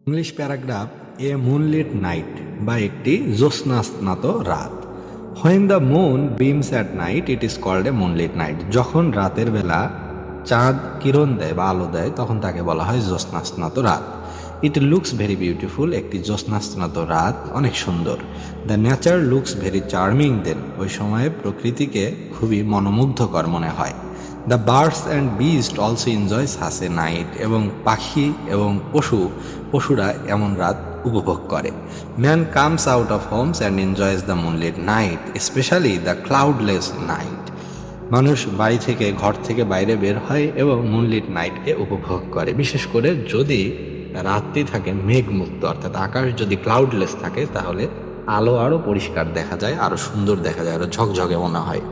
English paragraph a moonlit night বা একটি জ্যোৎস্নাস্নাত রাত। When the moon beams at night it is called a moonlit night. যখন রাতের বেলা চাঁদ কিরণ দেয় বা আলো দেয় তখন তাকে বলা হয় জ্যোৎস্নাস্নাত রাত। It looks very beautiful. একটি জ্যোৎস্নাস্নাত রাত অনেক সুন্দর। The nature looks very charming then. ওই সময়ে প্রকৃতিকে খুবই মনোমুগ্ধকর মনে হয়। The birds and beast also enjoy such a night. এবং পাখি এবং পশুরা এমন রাত উপভোগ করে। Man comes out of homes and enjoys the moonlit night, specially the cloudless night. মানুষ বাড়ি থেকে ঘর থেকে বাইরে বের হয় এবং মুনলিট নাইটকে উপভোগ করে, বিশেষ করে যদি রাত্রি থাকে মেঘমুক্ত, অর্থাৎ আকাশ যদি ক্লাউডলেস থাকে তাহলে আলো আরও পরিষ্কার দেখা যায়, আরও সুন্দর দেখা যায়, আরও ঝকঝকে মনে হয়।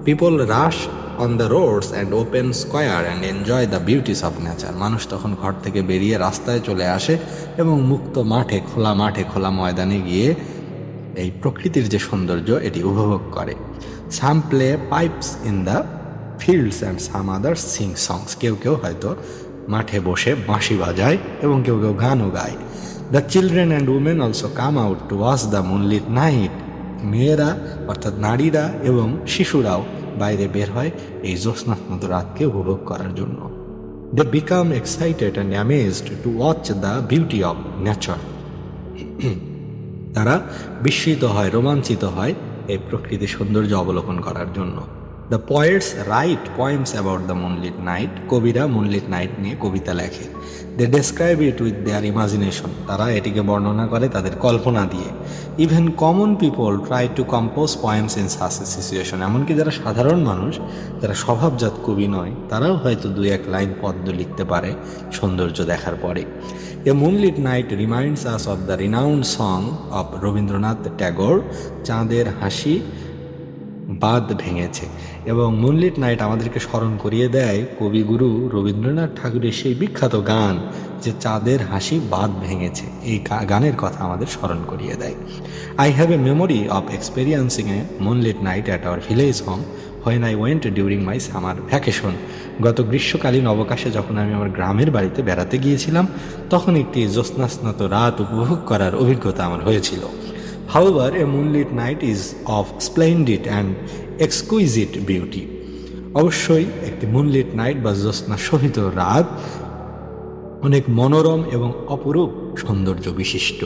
People rush on the roads and open square and enjoy the beauties of nature. মানুষ তখন ঘর থেকে বেরিয়ে রাস্তায় চলে আসে এবং মুক্ত মাঠে, খোলা ময়দানে গিয়ে এই প্রকৃতির যে সৌন্দর্য এটি উপভোগ করে। Some play pipes in the fields and some others sing songs. কেউ কেউ হয়তো মাঠে বসে বাঁশি বাজায় এবং কেউ কেউ গানও গায়। The children and women also come out to watch the moonlit night. মেয়েরা অর্থাৎ নারীরা এবং শিশুরাও বাইরে বের হয় এই জ্যোৎস্নাস্নাত রাতকে উপভোগ করার জন্য। They become excited and amazed to watch the beauty of nature. তারা বিস্মিত হয়, রোমাঞ্চিত হয় এই প্রকৃতির সৌন্দর্য অবলোকন করার জন্য। The poets write poems about the moonlit night. কবিরা মুনলিট নাইট নিয়ে কবিতা লেখে। They describe it with their imagination. তারা এটিকে বর্ণনা করে তাদের কল্পনা দিয়ে। Even common people try to compose poems in such a situation. এমনকি যারা সাধারণ মানুষ, যারা স্বভাবজাত কবি নয়, তারাও হয়তো দুই এক লাইন পদ্য লিখতে পারে সৌন্দর্য দেখার পরে। A moonlit night reminds us of the renowned song of Rabindranath Tagore. চাঁদের হাসি বাঁধ ভেঙেছে। এবং মুনলিট নাইট আমাদেরকে স্মরণ করিয়ে দেয় কবিগুরু রবীন্দ্রনাথ ঠাকুরের সেই বিখ্যাত গান যে চাঁদের হাসি বাঁধ ভেঙেছে। এই গানের কথা আমাদের স্মরণ করিয়ে দেয়। I have a memory of experiencing A moonlit night at our village home when I went during my summer vacation. গত গ্রীষ্মকালীন অবকাশে যখন আমি আমার গ্রামের বাড়িতে বেড়াতে গিয়েছিলাম তখন একটি জ্যোৎস্নাস্নাত রাত উপভোগ করার অভিজ্ঞতা আমার হয়েছিল। However, a moonlit night is of splendid and exquisite beauty. অবশ্যই একটি মুনলিট নাইট বা জ্যোৎস্না শোভিত রাত অনেক মনোরম এবং অপরূপ সৌন্দর্য বিশিষ্ট।